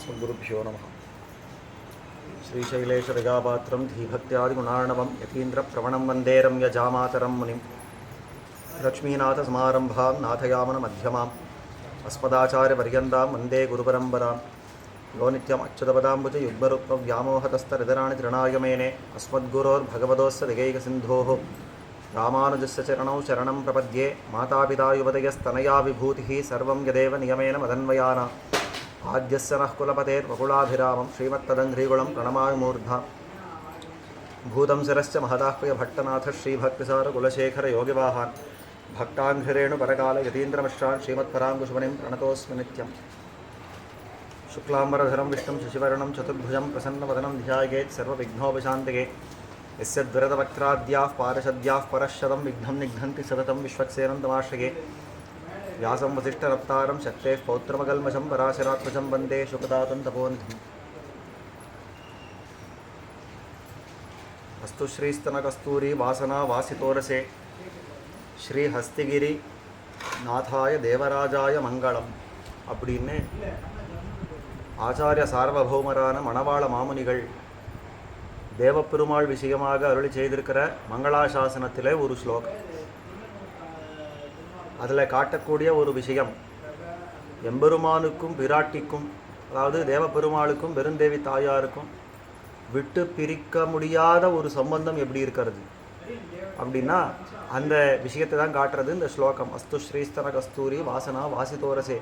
अस्मद्गुरुभ्यो नमः। श्रीशैलेशविगापात्रं धीभक्त्यादिगुणार्णवं यतीन्द्रप्रवणं वन्दे रम्यजामातरं मुनिं लक्ष्मीनाथसमारम्भां नाथयामनमध्यमाम् अस्मदाचार्यपर्यन्तां वन्दे गुरुपरम्परां यो नित्यम् अच्युतपदाम्बुजयुग्मरुक्मव्यामोहतस्तरितराणि तृणाय मेने अस्मद्गुरोर्भगवतोस्य दिगैकसिन्धोः रामानुजस्य चरणौ शरणं प्रपद्ये मातापिता युवतयस्तनया विभूतिः सर्वं यदेव नियमेन मदन्वयाना आद्यस्य नः कुलपतेर्वकुलाभिरामं श्रीमत्तदङ्घ्रीकुलं प्रणमामि भूतं शिरश्च महदाह्वय भट्टनाथ श्रीभक्तिसारकुलशेखरयोगिवाहान् भक्ताङ्घ्रिरेणुपरकाल यतीन्द्रमिश्रान् श्रीमत्पराङ्कुशमुनिं प्रणतोऽस्मि नित्यम् शुक्लाम्बरधरं विष्णुं शशिवर्णं चतुर्भुजं प्रसन्नवदनं ध्यायेत् सर्वविघ्नोपशान्तये यस्य द्विरदवक्त्राद्याः पारशद्याः परश्शतं विघ्नं निघ्नन्ति सततं विश्वक्सेनं तमाश्रये व्यासं वसिष्ठरप्तारं शक्तेः पौत्रमकल्मषं पराशरात्मजं वन्दे शुकदातं तपोनिधिम् अस्तु श्रीस्तनकस्तूरी वासना वासितोरसे श्रीहस्तिगिरि नाथाय देवराजाय मङ्गलम् அப்படின்னு ஆச்சாரிய சார்வபௌமரான மணவாள மாமுனிகள் தேவப்பெருமாள் விஷயமாக அருளி செய்திருக்கிற மங்களாசாசனத்திலே ஒரு ஸ்லோகம். அதில் காட்டக்கூடிய ஒரு விஷயம், எம்பெருமானுக்கும் பிராட்டிக்கும், அதாவது தேவப்பெருமாளுக்கும் பெருந்தேவி தாயாருக்கும் விட்டு பிரிக்க முடியாத ஒரு சம்பந்தம் எப்படி இருக்கிறது அப்படின்னா அந்த விஷயத்தை தான் காட்டுறது இந்த ஸ்லோகம். அஸ்து ஸ்ரீஸ்தன கஸ்தூரி வாசனா வாசிதோரசே.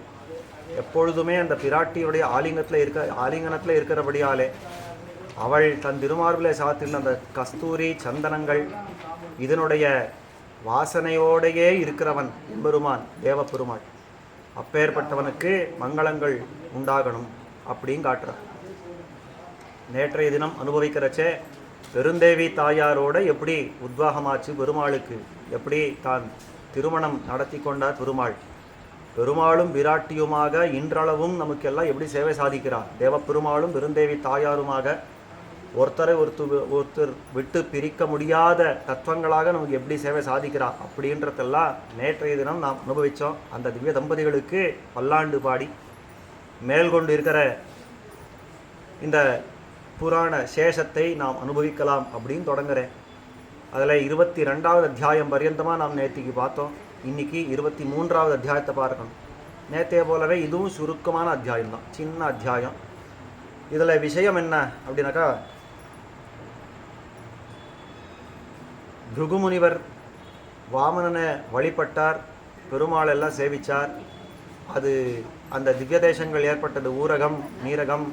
எப்பொழுதுமே அந்த பிராட்டியுடைய ஆலிங்கனத்தில் இருக்கிறபடியாலே அவள் தன் திருமார்பிலே சாத்தின அந்த கஸ்தூரி சந்தனங்கள் இதனுடைய வாசனையோடையே இருக்கிறவன் எம்பெருமான் தேவப்பெருமாள். அப்பேற்பட்டவனுக்கு மங்களங்கள் உண்டாகணும் அப்படின்னு காட்டுறான். நேற்றைய தினம் அனுபவிக்கிறச்சே பெருந்தேவி தாயாரோட எப்படி உத்வாகமாச்சு பெருமாளுக்கு, எப்படி தான் திருமணம் நடத்தி கொண்டார் பெருமாள். பெருமாளும் விராட்டியுமாக இன்றளவும் நமக்கெல்லாம் எப்படி சேவை சாதிக்கிறார். தேவப்பெருமாளும் பெருந்தேவி தாயாருமாக ஒருத்தர் விட்டு பிரிக்க முடியாத தத்துவங்களாக நமக்கு எப்படி சேவை சாதிக்கிறார் அப்படின்றதெல்லாம் நேற்றைய தினம் நாம் அனுபவித்தோம். அந்த திவ்ய தம்பதிகளுக்கு பல்லாண்டு பாடி மேல்கொண்டு இருக்கிற இந்த புராண சேஷத்தை நாம் அனுபவிக்கலாம் அப்படின்னு தொடங்குறேன். அதில் 22வது அத்தியாயம் பர்யந்தமாக நாம் நேற்றுக்கு பார்த்தோம். இன்றைக்கி 23வது அத்தியாயத்தை பார்க்கணும். நேற்றைய போலவே இதுவும் சுருக்கமான அத்தியாயம்தான், சின்ன அத்தியாயம். இதில் விஷயம் என்ன அப்படின்னாக்கா, பிருகுமுனிவர் வாமனனை வழிபட்டார், பெருமாள் எல்லாம் சேவிச்சார். அது அந்த திவ்ய தேசங்கள் ஏற்பட்டது, ஊரகம், நீரகம்,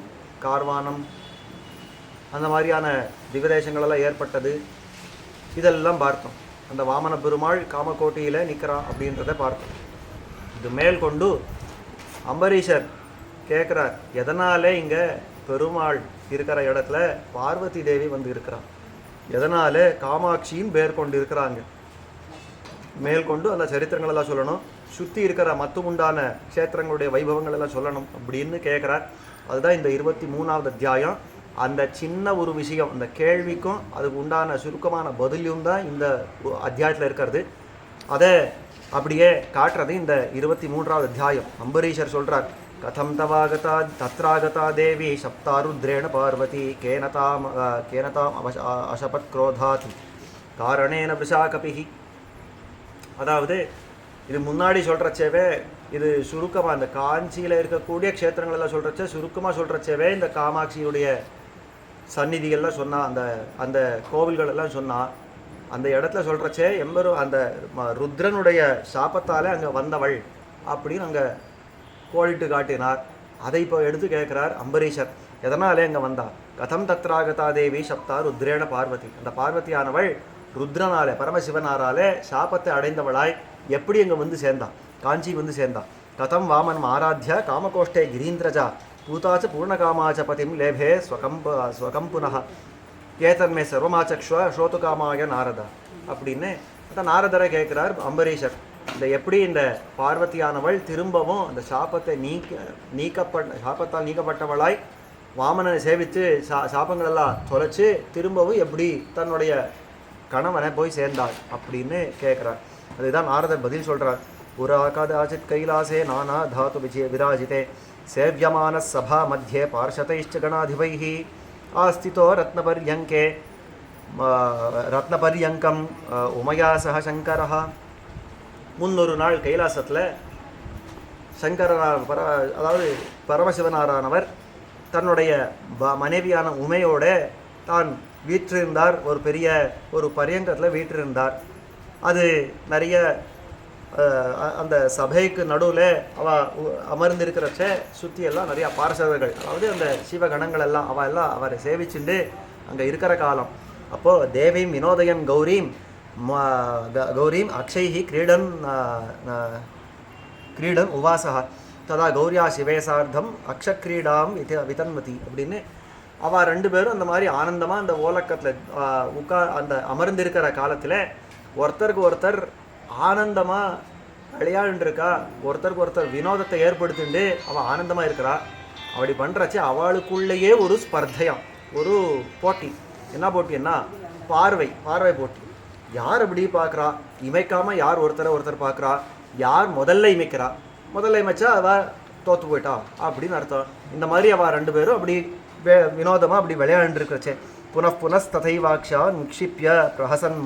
கார்வானம், அந்த மாதிரியான திவ்ய தேசங்களெல்லாம் ஏற்பட்டது. இதெல்லாம் பார்த்தோம். அந்த வாமன பெருமாள் காமக்கோட்டியில் நிற்கிறான் அப்படின்றத பார்த்தோம். இது மேல் கொண்டு அம்பரீஷர் கேட்குறார், எதனாலே இங்கே பெருமாள் இருக்கிற இடத்துல பார்வதி தேவி வந்து இருக்கிறான், எதனால காமாட்சியும் பேர் கொண்டு இருக்கிறாங்க. மேற்கொண்டு அந்த சரித்திரங்களெல்லாம் சொல்லணும், சுற்றி இருக்கிற மத்துமுண்டான க்ஷேத்திரங்களுடைய வைபவங்கள் எல்லாம் சொல்லணும் அப்படின்னு கேட்குறார். அதுதான் இந்த 23வது அத்தியாயம். அந்த சின்ன ஒரு விஷயம், அந்த கேள்விக்கும் அதுக்கு உண்டான சுருக்கமான பதிலும் தான் இந்த அத்தியாயத்தில் இருக்கிறது. அதை அப்படியே காட்டுறது இந்த 23வது அத்தியாயம். அம்பரீஷர் சொல்கிறார், கதம் தவாகதா தத்ராகதா தேவி சப்தாருத்ரேண பார்வதி கேனதாம் அசபத் குரோதாதி காரணேன விஷாகபிஹி. அதாவது இது முன்னாடி சொல்கிறச்சேவே, இது சுருக்கமாக அந்த காஞ்சியில் இருக்கக்கூடிய க்ஷேத்திரங்களெல்லாம் சொல்கிறச்சே சுருக்கமாக சொல்கிறச்சேவே இந்த காமாட்சியுடைய சந்நிதிகள்லாம் சொன்னால், அந்த கோவில்கள் எல்லாம் சொன்னால், அந்த இடத்துல சொல்கிறச்சே அந்த ருத்ரனுடைய சாபத்தாலே அங்கே வந்தவள் அப்படின்னு அங்கே கோடிட்டு காட்டினார். அதை இப்போ எடுத்து கேட்குறார் அம்பரீஷர், எதனாலே அங்கே வந்தார். கதம் தத்ராகதா தேவி சப்தா ருத்ரேண பார்வதி. அந்த பார்வதியானவள் ருத்ரனாலே, பரமசிவனாராலே சாபத்தை அடைந்தவளாய் எப்படி அங்கே வந்து சேர்ந்தான், காஞ்சி வந்து சேர்ந்தான். கதம் வாமனம் ஆராத்திய காமகோஷ்டே கிரீந்திரஜா பூதாச்ச பூர்ணகாமாச்ச பதிம் லேபே ஸ்வகம் புனः கேதன்மே சர்வமாச்சக்ஷ்வ ஸ்ரோதுகாமாய நாரதா அப்படின்னு அந்த நாரதரை கேட்குறார் அம்பரீஷர். இந்த எப்படி இந்த பார்வதியானவள் திரும்பவும் அந்த சாபத்தால் நீக்கப்பட்டவளாய் வாமனனை சேவித்து சாபங்களெல்லாம் தொலைச்சு திரும்பவும் எப்படி தன்னுடைய கணவனை போய் சேர்ந்தாள் அப்படின்னு கேட்குறார். அதுதான் நாரதர் பதில் சொல்கிறார். புரா கதாச்சித் கைலாசே நானா தாத்து விஜய விராஜிதே சேவியமான சபா மத்தியே பார்ஷதைஷ்ச கணாதிபைः ஆஸ்திதோ ரத்னபர்யங்கம் உமையா சக சங்கரः. முன்னொரு நாள் கைலாசத்தில் அதாவது பரமசிவனாரானவர் தன்னுடைய மனைவியான உமையோட தான் வீற்றிருந்தார். ஒரு பெரிய ஒரு பரியங்கத்தில் வீற்றிருந்தார். அது நிறைய அந்த சபைக்கு நடுவில் அமர்ந்திருக்கிறச்ச சுற்றி எல்லாம் நிறையா பார்ஷதர்கள், அதாவது அந்த சிவகணங்கள் எல்லாம் எல்லாம் அவரை சேவிச்சுண்டு அங்கே இருக்கிற காலம். அப்போது தேவீம் வினோதயன் கௌரீம் அக்ஷைஹி கிரீடன் உவாசா ததா கௌரியா சிவேசார்த்தம் அக்ஷக்ரீடாம் விதன்மதி அப்படின்னு அவள் ரெண்டு பேரும் அந்த மாதிரி ஆனந்தமாக அந்த ஓலக்கத்தில் அந்த அமர்ந்திருக்கிற காலத்தில் ஒருத்தருக்கு ஒருத்தர் ஆனந்தமாக விளையாண்டுருக்கா, ஒருத்தருக்கு ஒருத்தர் வினோதத்தை ஏற்படுத்திண்டு அவள் ஆனந்தமாக இருக்கிறா. அப்படி பண்ணுறச்சு அவளுக்குள்ளேயே ஒரு ஸ்பர்தையாம், ஒரு போட்டி. என்ன போட்டின்னா பார்வை போட்டி. யார் அப்படி பார்க்குறா, இமைக்காமல் யார் ஒருத்தர் பார்க்குறா, யார் முதல்ல இமைச்சா அவள் தோற்று போயிட்டா அப்படின்னு அர்த்தம். இந்த மாதிரி அவள் ரெண்டு பேரும் அப்படி வினோதமாக அப்படி விளையாண்டுருக்கிறச்சே புனஸ்ததைவாக்ஷா நிக்ஷிப்ய பிரஹசன்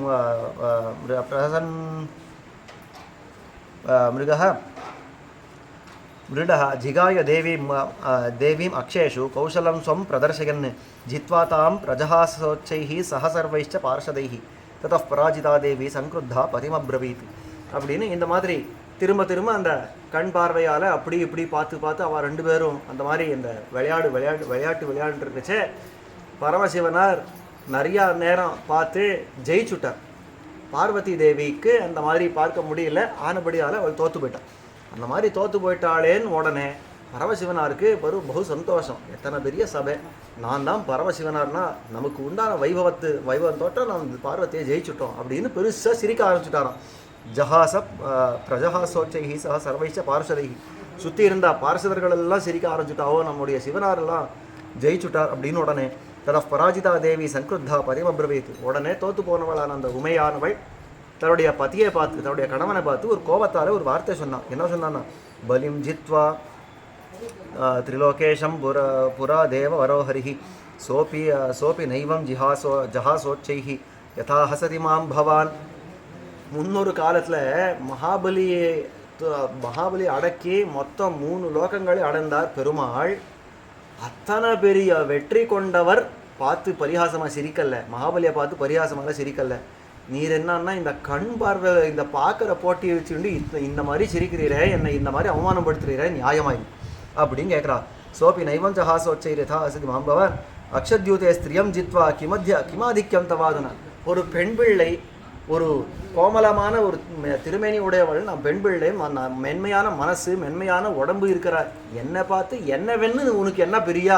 மிருடः ஜிகாய தேவீம் அக்ஷேஷு கௌசலம் ஸ்வம் பிரதர்சயன் ஜித்வா தாம் பிரஜஹாசோச்சைः சஹ சர்வைश्च பார்ஷதைः ததः பராஜிதா தேவி சங்கிருத்தா பதிமப்ரவீத் அப்படின்னு இந்த மாதிரி திரும்ப அந்த கண் பார்வையால் அப்படி இப்படி பார்த்து அவள் ரெண்டு பேரும் அந்த மாதிரி இந்த விளையாண்டுருக்கச்சே பரமசிவனார் நிறையா நேரம் பார்த்து ஜெயிச்சுட்டார். பார்வதி தேவிக்கு அந்த மாதிரி பார்க்க முடியல, ஆனபடியால் அவள் தோற்று போயிட்டாள். அந்த மாதிரி தோற்று போயிட்டாளேன்னு உடனே பரமசிவனாருக்கு பகு சந்தோஷம். எத்தனை பெரிய சபை, நான் தான் பரமசிவனார்னா நமக்கு உண்டான வைபவம் தோற்றம் நாம் பார்வதியை ஜெயிச்சுட்டோம் அப்படின்னு பெருசாக சிரிக்க ஆரம்பிச்சுட்டாராம். பிரஜஹாசோச்சைஹி சஹ சர்வைச்ச பார்ஷதைஹி சுற்றி இருந்த பார்ஷதர்கள் எல்லாம் சிரிக்க ஆரம்பிச்சுட்டாவோ, நம்முடைய சிவனாரெல்லாம் ஜெயிச்சுட்டார் அப்படின்னு உடனே ததः பராஜிதா தேவி சங்கிருத்தா பதிமப்ரவீத் உடனே தோற்று போனவளான அந்த உமையானவள் தன்னுடைய பத்தியை பார்த்து, தன்னுடைய கணவனை பார்த்து ஒரு கோபத்தால் ஒரு வார்த்தை சொன்னான். என்ன சொன்னான்னா, பலிம் ஜித்வா திரிலோகேஷம் புரா தேவ வரோஹரிஹி சோபி நைவம் ஜஹாசோச்சைஹி யதா ஹசதி மாம் பவான். முன்னொரு காலத்தில் மகாபலி அடக்கி மொத்தம் 3 லோகங்களை அடைந்தார் பெருமாள். அத்தனை பெரிய வெற்றி கொண்டவர் பார்த்து பரிகாசமாக சிரிக்கல, மகாபலியை பார்த்து பரிகாசமாக சிரிக்கல. நீர் என்னன்னா இந்த கண் பார்வை இந்த பார்க்குற போட்டியை வச்சுட்டு இந்த மாதிரி சிரிக்கிறீரே, என்னை இந்த மாதிரி அவமானப்படுத்துகிறீரே, நியாயமாயி அப்படின்னு கேட்குறா. சோபி நைவம் ஜஹாசோச்சை யதா ஹசதி மாம் பவான் அக்ஷத்யூதே ஸ்திரியம் ஜித்வா கிமாதிக்கம் தவாதுன. ஒரு பெண் பிள்ளை, ஒரு கோமலமான ஒரு திருமேனி உடையவள், நான் பெண் பிள்ளை, மென்மையான மனசு மென்மையான உடம்பு இருக்கிறார், என்னை பார்த்து என்னவென்னு உனக்கு என்ன பெரிய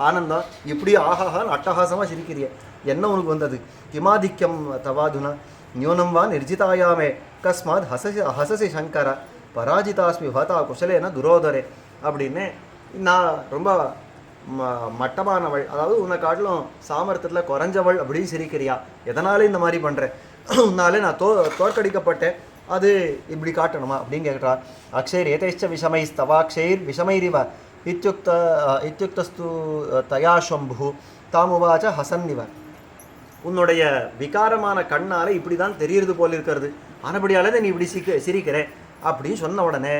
ஆனந்தம், இப்படி ஆஹாஹான்னு அட்டகாசமாக சிரிக்கிறிய, என்ன உனக்கு வந்தது? கிமாதிக்கம் தவாதுனா நியூனம் வா நிர்ஜிதாயாமே கஸ்மாத் ஹசசி சங்கர பராஜிதாஸ்மி பதா குஷலேன துரோதரே அப்படின்னு. நான் ரொம்ப மட்டமானவள், அதாவது உன்னை காட்டிலும் சாமர்த்தியத்தில் குறைஞ்சவள் அப்படின்னு சிரிக்கிறியா, எதனால இந்த மாதிரி பண்ணுறேன், உன்னாலே நான் தோற்கடிக்கப்பட்டேன், அது இப்படி காட்டணுமா அப்படின்னு கேட்குறா. அக்ஷைர் ஏதைச்ச விஷமைஸ் தவாக்ஷைர் விஷமைரிவ இத்யுக்தஸ்து தயாஷம்பு தாமுவாச்ச ஹசன்னிவ. உன்னுடைய விகாரமான கண்ணால் இப்படி தான் தெரியுறது போல் இருக்கிறது, ஆனபடியாலே நீ இப்படி சிரிக்கிற அப்படின்னு சொன்ன உடனே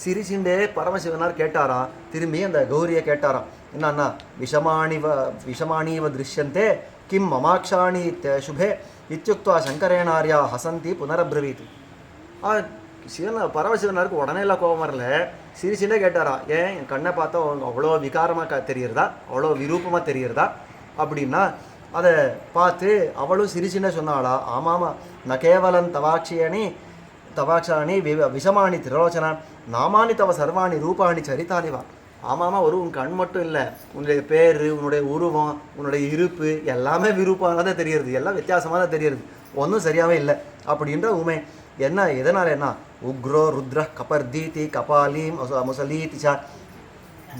சிரிச்சுண்டே பரமசிவனார் கேட்டாரா, திரும்பி அந்த கௌரியை கேட்டாராம். என்னன்னா, விஷமாணிவ திருஷ்யந்தே கிம் மமாக்ஷாணி சுபே இத்யுக்த்வா சங்கரேனாரியா ஹசந்தி புனரப்ரவீத். பரமசிவனாருக்கு உடனே எல்லாம் கோபம் வரல, சிரிச்சுண்டே கேட்டாரா, ஏன் என் கண்ணை பார்த்தா அவ்வளோ விகாரமாக தெரியுறதா, அவ்வளோ விரூபமாக தெரியுறதா அப்படின்னா அதை பார்த்து அவளும் சிரிச்சுன்னே சொன்னாளா, ஆமாமா ந கேவலம் தவாக்ஷாணி விஷமானி திரோச்சனா நாமானி தவ சர்வாணி ரூபாணி சரித்தானிவா. ஆமாமா, ஒரு உன் கண் மட்டும் இல்லை, உன்னுடைய பேர், உன்னுடைய உருவம், உன்னுடைய இருப்பு எல்லாமே விருப்பமாக தான் தெரியுது, எல்லாம் வித்தியாசமாக தான் தெரியுது, ஒன்றும் சரியாகவே இல்லை அப்படின்ற உமை. என்ன எதனால் என்ன, உக்ரோ ருத்ர கபர்தீதி கபாலீம் முசலீதிச்சா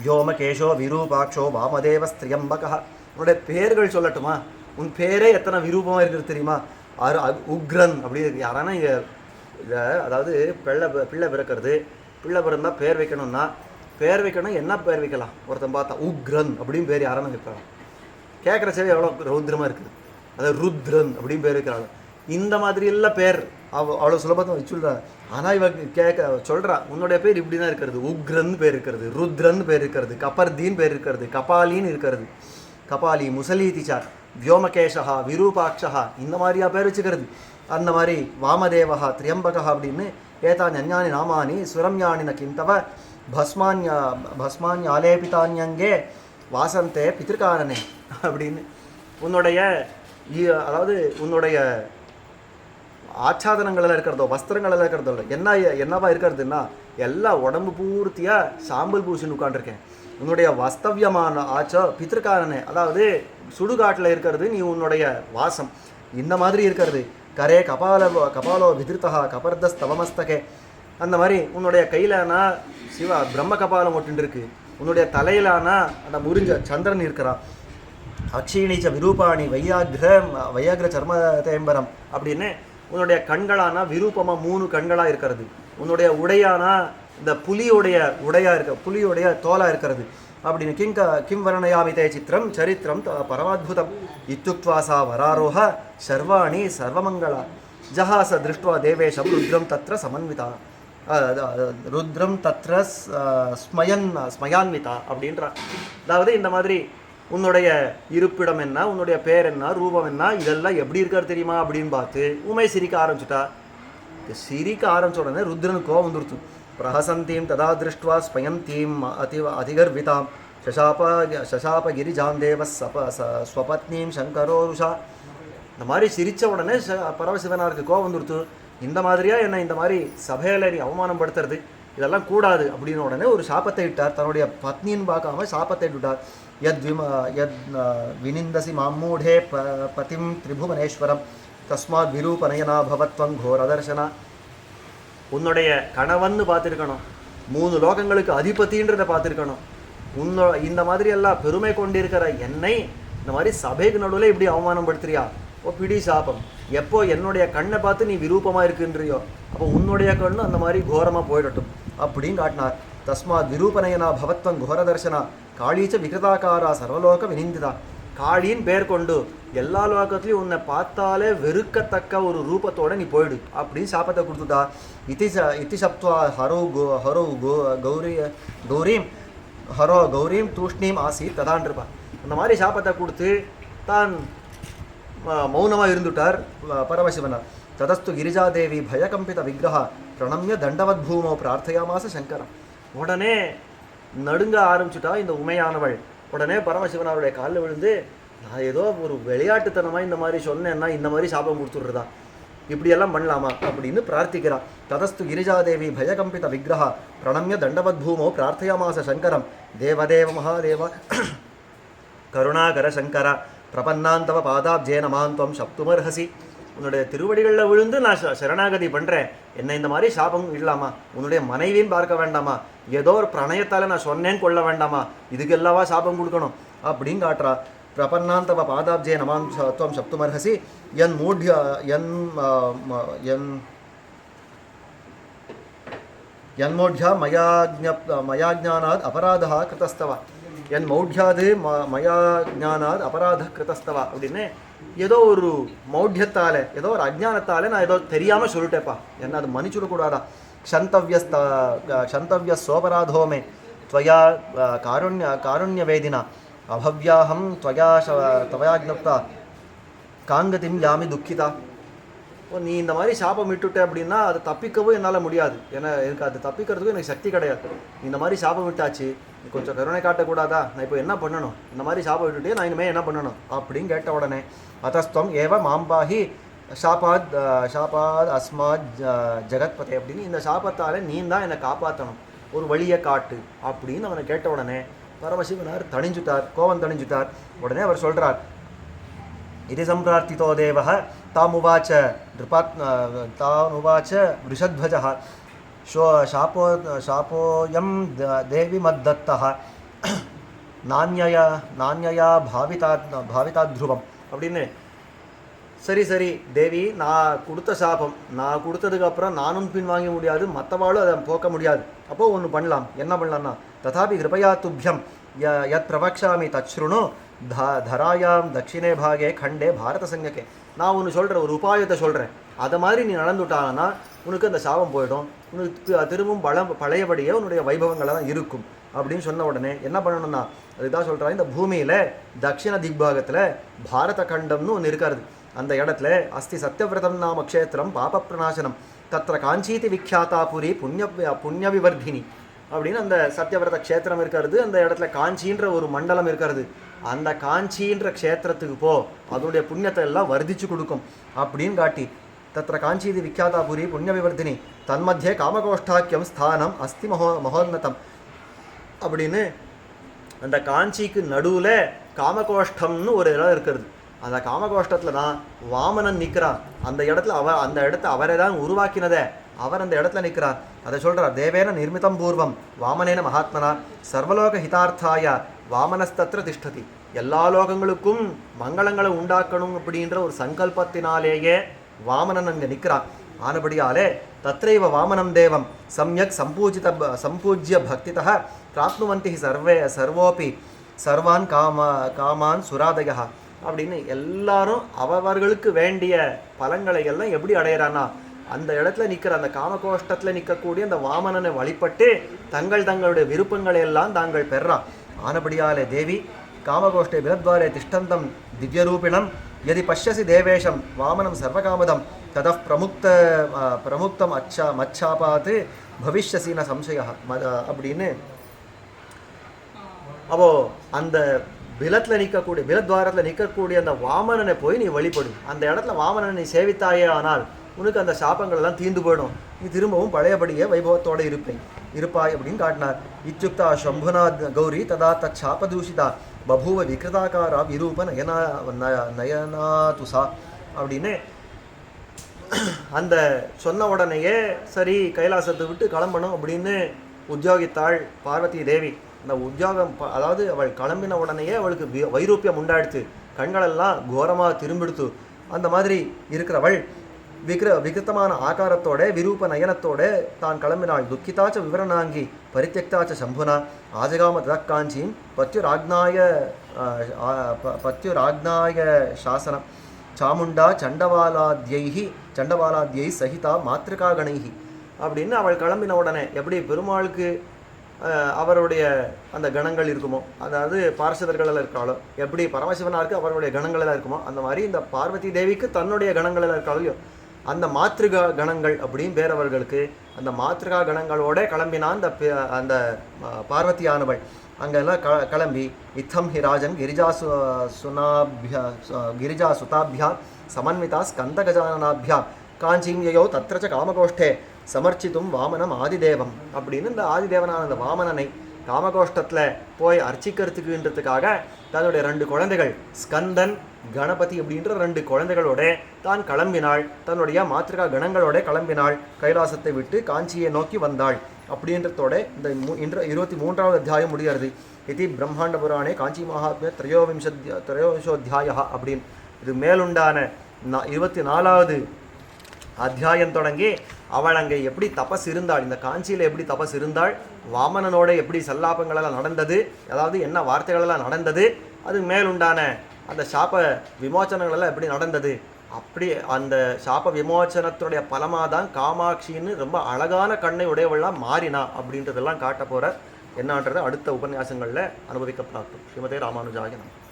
வ்யோம கேஷோ விரூபாட்சோ வாமதேவ ஸ்திரியம்பகா. உன்னுடைய பேர்கள் சொல்லட்டுமா, உன் பேரே எத்தனை விரூபமாக இருக்கிறது தெரியுமா, உக்ரன் அப்படி இருக்கு. யாரானா இங்கே அதாவது பிள்ளை பிறக்கிறது, பிள்ளை பிறந்தால் பேர் வைக்கணும்னா பேர் வைக்கணும், என்ன பேர் வைக்கலாம்? ஒருத்தன் பார்த்தா உக்ரன் அப்படின்னு பேர் யாரானு வைக்கிறான். கேட்குற சேவை எவ்வளோ ரௌத்ரமாக இருக்குது. அதாவது ருத்ரன் அப்படின்னு பேர் வைக்கிறாங்க. இந்த மாதிரி எல்லாம் பேர் அவ்வளோ சுலபமாக வச்சுடுறா. ஆனால் இவ சொல்கிறா, உன்னுடைய பேர் இப்படி தான் இருக்கிறது. உக்ரன் பேர் இருக்கிறது, ருத்ரன் பேர் இருக்கிறது, கபர்தீன் பேர் இருக்கிறது, கபாலின்னு இருக்கிறது. கபாலி, முசலீதிச்சா, வியோமகேஷா, விரூபாட்சா, இந்த மாதிரியா பேர் வச்சுக்கிறது. அந்த மாதிரி வாமதேவா, திரியம்பகா அப்படின்னு ஏதானி அஞ்ஞானி நாமானி சுரம்யானி ந கிந்தவ பஸ்மான்யாலேபிதான்யங்கே வாசந்தே பித்திருக்காரனே அப்படின்னு உன்னுடைய அதாவது உன்னுடைய ஆச்சாதனங்களெல்லாம் இருக்கிறதோ, வஸ்திரங்களெல்லாம் இருக்கிறதோ இல்லை, என்னவா இருக்கிறதுன்னா எல்லாம் உடம்பு பூர்த்தியாக சாம்பல் பூசின்னு உட்காண்டிருக்கேன். உன்னுடைய வாஸ்தவியமான ஆச்சோ பித்திருக்காரனே, அதாவது சுடுகாட்டில் இருக்கிறது நீ உன்னுடைய வாசம். இந்த மாதிரி இருக்கிறது. கரே கபாலோ விதிருத்தா கபர்தஸ் தவமஸ்தகே, அந்த மாதிரி உன்னுடைய கையிலனா சிவா பிரம்ம கபாலம் ஒட்டுன்னு இருக்கு. உன்னுடைய தலையிலானா அந்த முறிஞ்ச சந்திரன் இருக்கிறான். அக்ஷீணிச்ச விரூபாணி வையாகிர சர்ம தேம்பரம் அப்படின்னு உன்னுடைய கண்களானா விரூபமாக 3 கண்களாக இருக்கிறது. உன்னுடைய உடையானா இந்த புலியுடைய புலியுடைய தோலாக இருக்கிறது அப்படின்னு. கிம் வர்ணயாமிதே சித்திரம் சரித்திரம் பரமாத்புதம் இத்துக்வாசா வராரோஹ சர்வாணி சர்வமங்களா ஜஹாச திருஷ்டுவா தேவேஷம் ருத்ரம் தத்ர சமன்விதா ருத்ரம் தத்ர ஸ்மயான்விதா அப்படின்றா. அதாவது இந்த மாதிரி உன்னுடைய இருப்பிடம் என்ன, உன்னுடைய பேர் என்ன, ரூபம் என்ன, இதெல்லாம் எப்படி இருக்காரு தெரியுமா அப்படின்னு பார்த்து உமை சிரிக்க ஆரம்பிச்சுட்டா. சிரிக்க ஆரம்பிச்ச உடனே ருத்ரனுக்கு கோபம் வந்துருச்சு. பிரஹசந்தீம் ததா திருஷ்டுவா ஸ்வயந்தீம் அதிகர்விதாம் சசாப கிரிஜாந்தேவ ஸ்வபத்னீம் சங்கரோருஷா. இந்த மாதிரி சிரித்த உடனே பரமசிவனாருக்கு கோபம் வந்துருச்சு. இந்த மாதிரியா என்ன இந்த மாதிரி சபையில் நீ அவமானப்படுத்துறது, இதெல்லாம் கூடாது அப்படின்னு உடனே ஒரு சாபத்தை இட்டார். தன்னுடைய பத்னின்னு பார்க்காம சாபத்தை விட்டார். யத் வினிந்தசி மாமூடே பதிம் திரிபுவனேஸ்வரம் தஸ்மாத் விரூபநயனா பவத்வம் கோரதர்ஷனா. உன்னுடைய கணவன்னு பார்த்துருக்கணும், 3 லோகங்களுக்கு அதிபதின்றதை பார்த்துருக்கணும். இந்த மாதிரி எல்லாம் பெருமை கொண்டிருக்கிற என்னை இந்த மாதிரி சபைக்கு நடுவில் இப்படி அவமானப்படுத்துறியா? ஓ பிடி சாபம். எப்போ என்னுடைய கண்ணை பார்த்து நீ விரூபமாக இருக்குன்றியோ அப்போ உன்னுடைய கண்ணு அந்த மாதிரி கோரமாக போயிடட்டும் அப்படின்னு காட்டினார். தஸ்மாத் விரூபநயனா பவத்வம் கோரதர்ஷனா காளீச்ச விகிருதாக்காரா சர்வலோக வினிந்திதா. காளின்னு பேர் கொண்டு எல்லா லோகத்துலையும் உன்னை பார்த்தாலே வெறுக்கத்தக்க ஒரு ரூபத்தோடு நீ போயிடு அப்படின்னு சாபத்தை கொடுத்துட்டா. இத்தி சப்துவா கௌரீம் தூஷ்ணீம் ஆசீத் ததான்ருப்பா. அந்த மாதிரி சாபத்தை கொடுத்து தான் மௌனமாக இருந்துட்டார் பரமசிவனார். ததஸ்து கிரிஜாதேவி பயகம்பித விக்கிரகா பிரணம்ய தண்டவத் பூமோ பிரார்த்தையாமாச சங்கரம். உடனே நடுங்க ஆரம்பிச்சுட்டா இந்த உமையானவள். உடனே பரமசிவனாருடைய காலில் விழுந்து, நான் ஏதோ ஒரு விளையாட்டுத்தனமாக இந்த மாதிரி சொன்னேன்னா இந்த மாதிரி சாபம் கொடுத்துட்றதா, இப்படியெல்லாம் பண்ணலாமா அப்படின்னு பிரார்த்திக்கிறான். ததஸ்து கிரிஜாதேவி பயகம்பித விக்கிரகா பிரணம்ய தண்டவத் பூமோ பிரார்த்தையாமாச சங்கரம். தேவதேவ மகாதேவ கருணாகர சங்கர பிரபன்னாந்தவ பாதாப்ஜே நமாந்தம் சப்துமர்ஹசி. உன்னுடைய திருவடிகளில் விழுந்து நான் சரணாகதி பண்ணுறேன், என்னை இந்த மாதிரி சாபம் இல்லாமா? உன்னுடைய மனைவியும் பார்க்க வேண்டாமா? ஏதோ ஒரு பிரணயத்தால் நான் சொன்னேன்னு கொள்ள வேண்டாமா? இதுக்கெல்லாவா சாபம் கொடுக்கணும் அப்படின்னு காட்டுறா. பிரபன்னாந்தவ பாதாப்ஜே நமாம் துவம் சப்துமர்ஹசி என் மூಢ்ய என்மூಢ்யா மயாஜானாத் அபராதா கிருதஸ்தவ. என் மௌಢ்யாது மயாஜானாத் அபராத கிருதஸ்தவா அப்படின்னு ஏதோ ஒரு மௌಢ்யத்தால் ஏதோ ஒரு அஜ்ஞானத்தால் நான் ஏதோ தெரியாமல் சொல்லிட்டேப்பா, என்ன அது மன்னிச்சுடக்கூடாதா? க்ஷந்தவ்ய சோபராதோமே त्वया कारुण्यवेदिना अभव्याहं त्वया ज्ञप्ता காங்கதிம் யாமி துக்கிதா. இப்போ நீ இந்த மாதிரி சாபம் விட்டுட்ட அப்படின்னா அது தப்பிக்கவும் என்னால் முடியாது. ஏன்னா எனக்கு அது தப்பிக்கிறதுக்கும் எனக்கு சக்தி கிடையாது. இந்த மாதிரி சாபம் விட்டாச்சு, நீ கொஞ்சம் கருணை காட்டக்கூடாதா? நான் இப்போ என்ன பண்ணணும்? இந்த மாதிரி சாபம் விட்டுட்டே நான் இனிமேல் என்ன பண்ணணும் அப்படின்னு கேட்ட உடனே அத்தஸ்துவம் ஏவ மாம்பாஹி ஷாபாத் அஸ்மாத் ஜெகத்பதே அப்படின்னு, இந்த சாபத்தால் நீ தான் என்னை காப்பாற்றணும், ஒரு வழியை காட்டு அப்படின்னு அவனை கேட்ட உடனே பரமசிவனார் தணிஞ்சுட்டார், கோவம் தணிஞ்சுட்டார். உடனே அவர் சொல்கிறார், இது சம்பிரார்த்திதோ தேவः தாமுவாச்ச விருஷத்வஜः शापोऽयं देवी मद्दत्तः नान्यया भाविता ध्रुवம் அப்படின்னு சரி சரி தேவி, நான் கொடுத்த சாபம், நான் கொடுத்ததுக்கப்புறம் நானும் பின் வாங்க முடியாது, மற்றவாளும் அதை போக்க முடியாது. அப்போது ஒன்று பண்ணலாம். என்ன பண்ணலாம்னா, ததாபி கிருபயா துப்பியம் யத் பிரவக்ஷாமி தச்ருணு தராயாம் தட்சிணே பாகே கண்டே பாரத சங்கக்கே. நான் ஒன்று சொல்கிறேன், ஒரு உபாயத்தை சொல்கிறேன். அதை மாதிரி நீ நடந்துட்டாங்கன்னா உனக்கு அந்த சாபம் போயிடும், உனக்கு திரும்பவும் பழையபடியே உன்னுடைய வைபவங்கள்லாம் இருக்கும் அப்படின்னு சொன்ன உடனே என்ன பண்ணணும்னா, அதுதான் சொல்கிறா, இந்த பூமியில் தட்சிண திக்பாகத்தில் பாரத கண்டம்னு ஒன்று இருக்காது. அந்த இடத்துல அஸ்தி சத்யவிரதம் நாம க்ஷேத்திரம் பாப பிரணாசனம் தத்திர காஞ்சீதி விக்யாத்தா புரி புண்ணிய விவர்தினி அப்படின்னு அந்த சத்யவிரத க்ஷேத்திரம் இருக்கிறது. அந்த இடத்துல காஞ்சின்ற ஒரு மண்டலம் இருக்கிறது. அந்த காஞ்சின்ற க்ஷேத்திரத்துக்கு போ, அதனுடைய புண்ணியத்தை எல்லாம் வர்த்திச்சு கொடுக்கும் அப்படின்னு காட்டி, தத்திர காஞ்சீதி விக்யாத்தா புரி புண்ணிய விவர்தினி தன்மத்தியே காமகோஷ்டாக்கியம் ஸ்தானம் அஸ்தி மகோன்னதம் அப்படின்னு அந்த காஞ்சிக்கு நடுவில் காமகோஷ்டம்னு ஒரு இடம் இருக்கிறது. அந்த காமகோஷ்டத்தில் தான் வாமனன் நிற்கிறான். அந்த இடத்துல அந்த இடத்த அவரை தான் உருவாக்கினதே, அவர் அந்த இடத்துல நிற்கிறார். அதை சொல்கிறார், தேவேன நிர்மிதம் பூர்வம் வாமனேன மகாத்மனா சர்வலோக ஹிதார்த்தாய வாமனஸ்தத்திர திஷ்டதி. எல்லா லோகங்களுக்கும் மங்களங்களை உண்டாக்கணும் அப்படின்ற ஒரு சங்கல்பத்தினாலேயே வாமனன் அங்கே நிற்கிறான். ஆனபடியாலே தத்ரைவ வாமனம் தேவம் சம்யக் சம்பூஜ்ய பக்திதா பிராப்னுவந்தி சர்வோபி சர்வான் காமான் சுராதயா அப்படின்னு எல்லாரும் அவர்களுக்கு வேண்டிய பலன்களை எல்லாம் எப்படி அடையிறான்னா, அந்த இடத்துல நிற்கிற அந்த காமகோஷ்டத்தில் நிற்கக்கூடிய அந்த வாமனனை வழிபட்டு தங்களுடைய விருப்பங்களை எல்லாம் தாங்கள் பெறான். ஆனபடியாலே தேவி காமகோஷ்டே விலத்வாரே திஷ்டந்தம் திவ்யரூபிணம் யதி பஷ்யசி தேவேஷம் வாமனம் சர்வகாமதம் ததப் பிரமுக்தம் மச்சாபாத்து பவிஷ்யசி ந சம்சய அப்படின்னு. அப்போ அந்த பிலத்தில் நிற்கக்கூடிய பிலத்வாரத்தில் நிற்கக்கூடிய அந்த வாமனனை போய் நீ வழிபடு. அந்த இடத்துல வாமனனை நீ சேவித்தாயே ஆனால் உனக்கு அந்த சாபங்கள் எல்லாம் தீர்ந்து போயிடும், நீ திரும்பவும் பழையபடியே வைபவத்தோடு இருப்பாய் அப்படின்னு காட்டினார். இத்யுக்தா சம்புனா கௌரி ததா தச்சாபதூஷிதா பபூவ விகிருதாக்காரா விரூப நயனாதுசா அப்படின்னு அந்த சொன்ன உடனேயே சரி கைலாசத்தை விட்டு கிளம்பணும் அப்படின்னு உத்தியோகித்தாள் பார்வதி தேவி. அந்த உத்தியோகம் அதாவது அவள் கிளம்பின உடனேயே அவளுக்கு வைரூப்பியம் உண்டாயிடுத்து, கண்களெல்லாம் கோரமாக திரும்பிடுத்து. அந்த மாதிரி இருக்கிறவள் விகிருத்தமான ஆகாரத்தோட விரூப நயனத்தோட தான் கிளம்பினாள். துக்கிதாச்ச விவரணாங்கி பரித்தியக்தாச்ச சம்புனா ஆஜகாம ததக்காஞ்சியும் பத்யுராக்னாய சாசனம் சாமுண்டா சண்டவாலாத்யை சகிதா மாத்திருக்கா கணைஹி அப்படின்னு அவள் கிளம்பின உடனே எப்படி பெருமாளுக்கு அவருடைய அந்த கணங்கள் இருக்குமோ, அதாவது பார்ஷதர்களெல்லாம் இருக்காளோ, எப்படி பரமசிவனாருக்கு அவருடைய கணங்களெல்லாம் இருக்குமோ, அந்த மாதிரி இந்த பார்வதி தேவிக்கு தன்னுடைய கணங்களெல்லாம் இருக்காளோ, அந்த மாத்திருகா கணங்கள் அப்படின்னு பேரவர்களுக்கு அந்த மாத்திருகா கணங்களோட கிளம்பினான் அந்த பார்வதியானவள். அங்கெல்லாம் கிளம்பி இத்தம் ஹி ராஜன் கிரிஜா சுதாபியா சமன்விதா ஸ்கந்த கஜானனாபியா காஞ்சிம் யயோ தத்ரச்ச காமகோஷ்டே சமர்ச்சித்தும் வாமனம் ஆதிதேவம் அப்படின்னு இந்த ஆதிதேவனான அந்த வாமனனை காமகோஷ்டத்தில் போய் அர்ச்சிக்கிறதுக்குன்றதுக்காக தன்னுடைய 2 குழந்தைகள் ஸ்கந்தன் கணபதி அப்படின்ற 2 குழந்தைகளோட தான் கிளம்பினாள். தன்னுடைய மாத்திருகா கணங்களோட கிளம்பினாள். கைலாசத்தை விட்டு காஞ்சியை நோக்கி வந்தாள் அப்படின்றதோட இந்த 23வது அத்தியாயம் முடிகிறது. இது பிரம்மாண்ட புராணே காஞ்சி மகாத்மிய திரையோவிம்சோத்தியாய அப்படின்னு இது மேலுண்டான 24வது அத்தியாயம் தொடங்கி அவள் அங்கே எப்படி தபஸ் இருந்தாள், இந்த காஞ்சியில் எப்படி தபஸ் இருந்தாள், வாமனனோட எப்படி சல்லாபங்களெல்லாம் நடந்தது, அதாவது என்ன வார்த்தைகளெல்லாம் நடந்தது, அது மேலுண்டான அந்த சாப விமோச்சனங்களெல்லாம் எப்படி நடந்தது, அப்படி அந்த சாப விமோச்சனத்துடைய பலமாக தான் காமாட்சின்னு ரொம்ப அழகான கண்ணை உடையவெல்லாம் மாறினா அப்படின்றதெல்லாம் காட்ட போகிற என்னன்றது அடுத்த உபன்யாசங்களில் அனுபவிக்க பார்ப்போம். ஸ்ரீமதே ராமானுஜாய நமः.